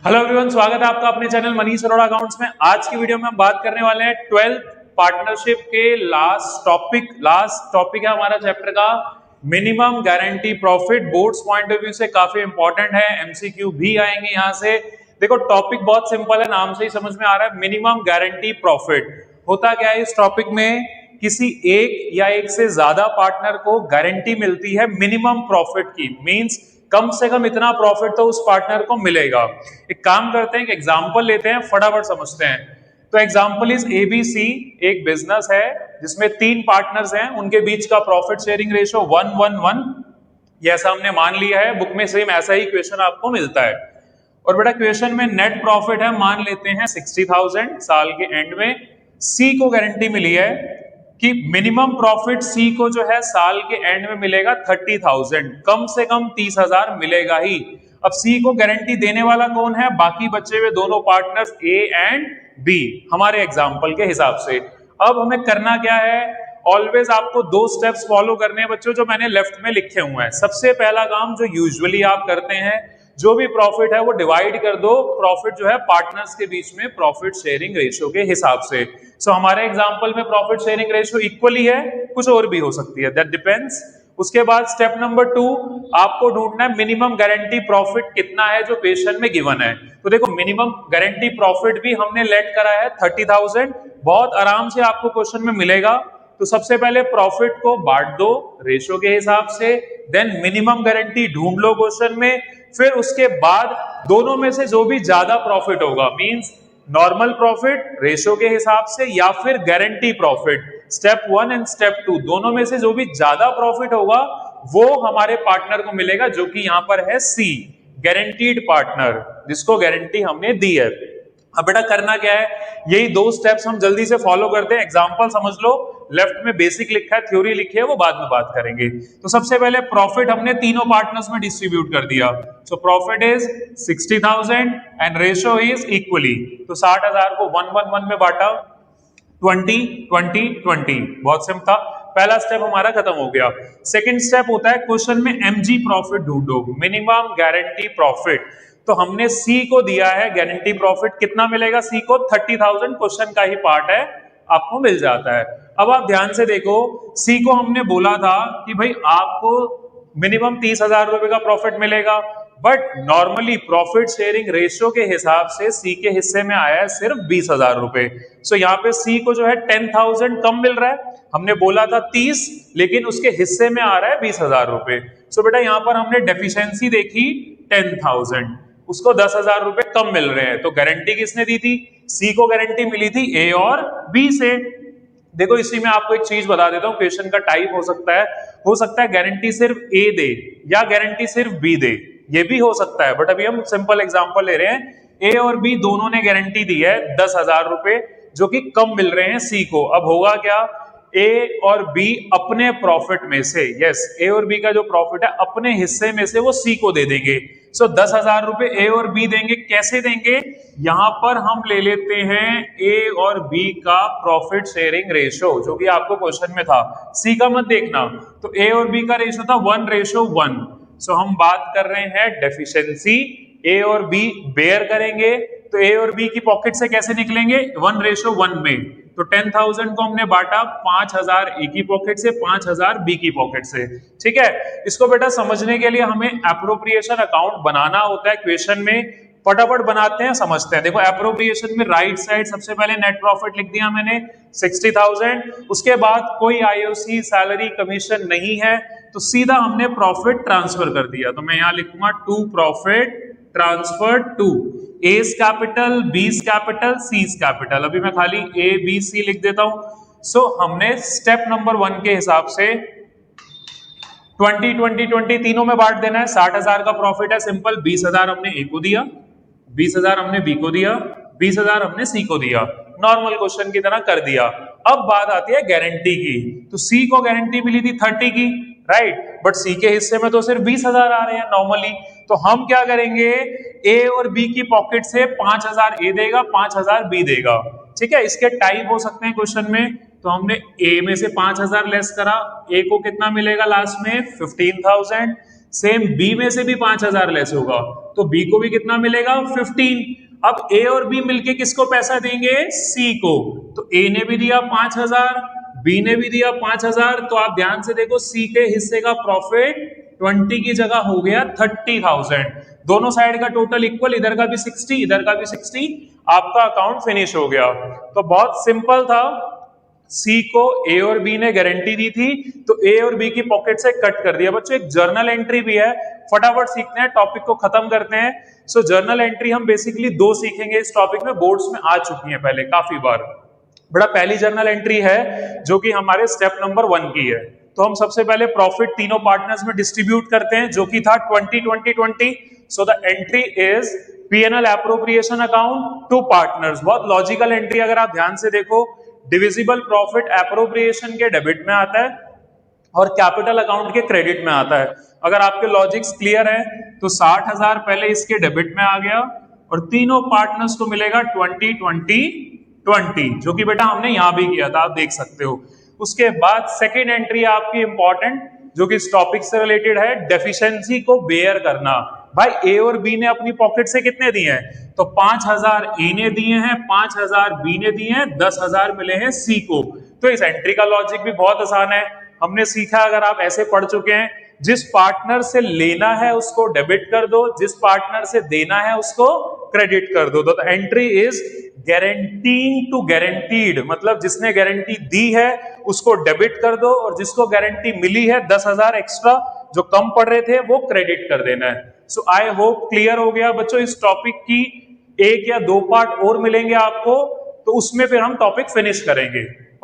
Hello everyone, स्वागत है आपका अपने चैनल मनीष अरोड़ा अकाउंट्स में। आज की वीडियो में हम बात करने वाले हैं 12th पार्टनरशिप के लास्ट टॉपिक है हमारा चैप्टर का minimum guarantee profit. Boards point of view से काफी इंपॉर्टेंट है, एमसीक्यू भी आएंगे यहाँ से। देखो टॉपिक बहुत सिंपल है, नाम से ही समझ में आ रहा है। मिनिमम गारंटी प्रॉफिट होता क्या है इस टॉपिक में, किसी एक या एक से ज्यादा पार्टनर को गारंटी मिलती है मिनिमम प्रॉफिट की, मींस कम से कम इतना प्रॉफिट तो उस पार्टनर को मिलेगा। एक काम करते हैं, एक एग्जांपल लेते हैं, फटाफट समझते हैं। तो एग्जांपल इज एबीसी, एक बिजनेस है जिसमें 3 पार्टनर्स हैं, उनके बीच का प्रॉफिट शेयरिंग रेशियो 1:1:1, ये ऐसा हमने मान लिया है। बुक में सेम ऐसा ही क्वेश्चन आपको मिलता है। और बेटा क्वेश्चन में नेट प्रॉफिट है, मान लेते हैं 60,000 साल के एंड में। सी को गारंटी मिली है कि मिनिमम प्रॉफिट सी को जो है साल के एंड में मिलेगा 30,000, कम से कम 30,000 मिलेगा ही। अब सी को गारंटी देने वाला कौन है? बाकी बचे हुए दोनों पार्टनर्स ए एंड बी, हमारे एग्जांपल के हिसाब से। अब हमें करना क्या है? ऑलवेज आपको 2 स्टेप्स फॉलो करने हैं बच्चों, जो मैंने लेफ्ट में लिखे हुए हैं। सबसे पहला काम जो यूजुअली आप करते हैं, जो भी प्रॉफिट है वो डिवाइड कर दो प्रॉफिट जो है पार्टनर्स के बीच में प्रॉफिट शेयरिंग रेशियो के हिसाब से। सो हमारे एग्जांपल में प्रॉफिट शेयरिंग रेशियो इक्वली है, कुछ और भी हो सकती है, दैट डिपेंड्स। उसके बाद स्टेप नंबर 2, आपको ढूंढना है मिनिमम गारंटी प्रॉफिट कितना है जो क्वेश्चन में गिवन है। तो देखो मिनिमम गारंटी प्रॉफिट भी हमने लेट करा है 30,000, बहुत आराम से आपको क्वेश्चन में मिलेगा। तो सबसे पहले प्रॉफिट को बांट दो रेशियो के हिसाब से, देन मिनिमम गारंटी ढूंढ लो क्वेश्चन में, फिर उसके बाद दोनों में से जो भी ज्यादा प्रॉफिट होगा, मींस नॉर्मल प्रॉफिट रेशियो के हिसाब से या फिर guarantee profit, step 1 and step 2, दोनों में से जो भी ज्यादा प्रॉफिट होगा वो हमारे पार्टनर को मिलेगा, जो कि यहां पर है सी, गारंटीड पार्टनर, जिसको गारंटी हमने दी है। अब बेटा करना क्या है, यही 2 स्टेप्स हम जल्दी से फॉलो करते हैं। एग्जांपल समझ लो, लेफ्ट में बेसिक लिखा है, थ्योरी लिखी है, वो बाद में बात करेंगे। तो सबसे पहले प्रॉफिट हमने तीनों पार्टनर्स में डिस्ट्रीब्यूट कर दिया। So profit is 60,000 and ratio is equally, तो 60,000 को 1:1:1 में बांटा, 20:20:20, बहुत सिंपल था। पहला स्टेप हमारा खत्म हो गया। सेकंड स्टेप होता है क्वेश्चन में एमजी प्रॉफिट ढूंढो, मिनिमम गारंटी प्रॉफिट। तो हमने सी को दिया है गारंटी प्रॉफिट, कितना मिलेगा सी को? 30,000, क्वेश्चन का ही पार्ट है, आपको मिल जाता है। अब आप ध्यान से देखो, सी को हमने बोला था कि भाई आपको मिनिमम 30,000 रुपए का प्रॉफिट मिलेगा, but normally profit sharing ratio के हिसाब से सी के हिस्से में आया है सिर्फ 20,000 रुपए। सो यहाँ पे सी को जो है 10,000 कम मिल रहा है, हमने बोला था 30, लेकिन उसके हिस्से में आ रहा है 20,000 रुपए। सो बेटा यहाँ पर हमने डेफिशिएंसी देखी 10,000, उसको 10,000 रुपए कम मिल रहे हैं। तो गारंटी किसने दी थी? सी को गारंटी मिली थी ए और बी से। देखो इसी में आपको एक चीज बता देता हूं, क्वेश्चन का टाइप हो सकता है गारंटी सिर्फ ए दे या गारंटी सिर्फ बी दे, ये भी हो सकता है। बट अभी हम सिंपल एग्जांपल ले रहे हैं, ए और बी दोनों ने गारंटी दी है 10,000 रुपए, जो कि कम मिल रहे हैं सी को। अब होगा क्या, ए और बी अपने प्रॉफिट में से, यस, ए और बी का जो प्रॉफिट है अपने हिस्से में से वो सी को दे देंगे। सो 10,000 रुपए ए और बी देंगे। कैसे देंगे? यहां पर हम ले लेते हैं ए और बी का प्रॉफिट शेयरिंग रेशियो, जो कि आपको क्वेश्चन में था, सी का मत देखना। तो ए और बी का रेशियो था 1:1। सो हम बात कर रहे हैं डेफिशिएंसी, ए और बी बेयर करेंगे, तो ए और बी की पॉकेट से कैसे निकलेंगे? 1:1 में। तो 10,000 को हमने बांटा, 5,000 ए की पॉकेट से, 5,000 बी की पॉकेट से। ठीक है, इसको बेटा समझने के लिए हमें एप्रोप्रिएशन अकाउंट बनाना होता है क्वेश्चन में। फटाफट बनाते हैं, समझते हैं। देखो एप्रोप्रिएशन में राइट साइड सबसे पहले नेट प्रॉफिट लिख दिया मैंने 60,000, उसके बाद कोई आईओसी, सैलरी, कमीशन नहीं है, तो सीधा हमने प्रॉफिट ट्रांसफर कर दिया। तो मैं यहां लिखूंगा to profit transfer to A's capital, B's capital, C's capital. अभी मैं खाली ए बी सी लिख देता हूं। सो हमने स्टेप नंबर 1 के हिसाब से 20-20-20 तीनों में बांट देना है। 60,000 का प्रॉफिट है, सिंपल 20,000 हमने ए को दिया, 20,000 हमने बी को दिया, 20,000 हमने सी को दिया, नॉर्मल क्वेश्चन की तरह कर दिया। अब बात आती है गारंटी की। तो सी को गारंटी मिली थी 30 की, राइट, बट सी के हिस्से में तो सिर्फ 20,000 आ रहे हैं नॉर्मली। तो हम क्या करेंगे, ए और बी की पॉकेट से 5,000 ए देगा, 5,000 बी देगा। ठीक है, इसके टाइप हो सकते हैं क्वेश्चन में। तो हमने ए में से 5,000 लेस करा, ए को कितना मिलेगा लास्ट में? 15,000। सेम बी में से भी 5,000 लेस होगा, तो बी को भी कितना मिलेगा 15। अब ए और बी मिलके किसको पैसा देंगे, सी को। तो ए ने भी दिया 5,000, बी ने भी दिया 5,000, तो आप ध्यान से देखो सी के हिस्से का प्रॉफिट 20 की जगह हो गया 30,000। दोनों साइड का टोटल इक्वल, इधर का भी 60 इधर का भी 60, आपका अकाउंट फिनिश हो गया। तो बहुत सिंपल था, सी को ए और बी ने गारंटी दी थी, तो ए और बी की पॉकेट से कट कर दिया। बच्चों एक जर्नल एंट्री भी है, फटाफट सीखते हैं, टॉपिक को खत्म करते हैं। सो जर्नल एंट्री हम बेसिकली 2 सीखेंगे इस टॉपिक में, बोर्ड्स में आ चुकी है पहले काफी बार। बड़ा पहली जर्नल एंट्री है जो कि हमारे स्टेप नंबर 1 की है। तो हम सबसे पहले प्रॉफिट तीनों पार्टनर्स में डिस्ट्रीब्यूट करते हैं, जो कि था 20-20-20। So the entry is PNL appropriation account to partners. बहुत लॉजिकल एंट्री, अगर आप ध्यान से देखो, डिविजिबल प्रॉफिट एप्रोप्रिएशन के डेबिट में आता है और कैपिटल अकाउंट के क्रेडिट में आता है। अगर आपके लॉजिक्स क्लियर है तो 60,000 पहले इसके डेबिट में आ गया और तीनों पार्टनर्स को मिलेगा 20-20-20, जो कि बेटा हमने यहां भी किया था, आप देख सकते हो। उसके बाद सेकेंड एंट्री आपकी इंपॉर्टेंट, जो कि इस टॉपिक से रिलेटेड है, डेफिशिएंसी को बेयर करना। भाई ए और बी ने अपनी पॉकेट से कितने दिए हैं, तो 5,000 ए ने दिए हैं, 5,000 बी ने दिए हैं, 10,000 मिले हैं सी को। तो इस एंट्री का लॉजिक भी बहुत आसान है, हमने सीखा, अगर आप ऐसे पढ़ चुके हैं, जिस पार्टनर से लेना है उसको डेबिट कर दो, जिस पार्टनर से देना है उसको क्रेडिट कर दो। तो entry is guaranteeing to guaranteed, मतलब जिसने गारंटी दी है उसको डेबिट कर दो और जिसको गारंटी मिली है 10,000 एक्स्ट्रा जो कम पड़ रहे थे वो क्रेडिट कर देना है। सो आई होप क्लियर हो गया बच्चों। इस टॉपिक की 1 या 2 पार्ट और मिलेंगे आपको, तो उसमें फिर हम टॉपिक फिनिश करेंगे।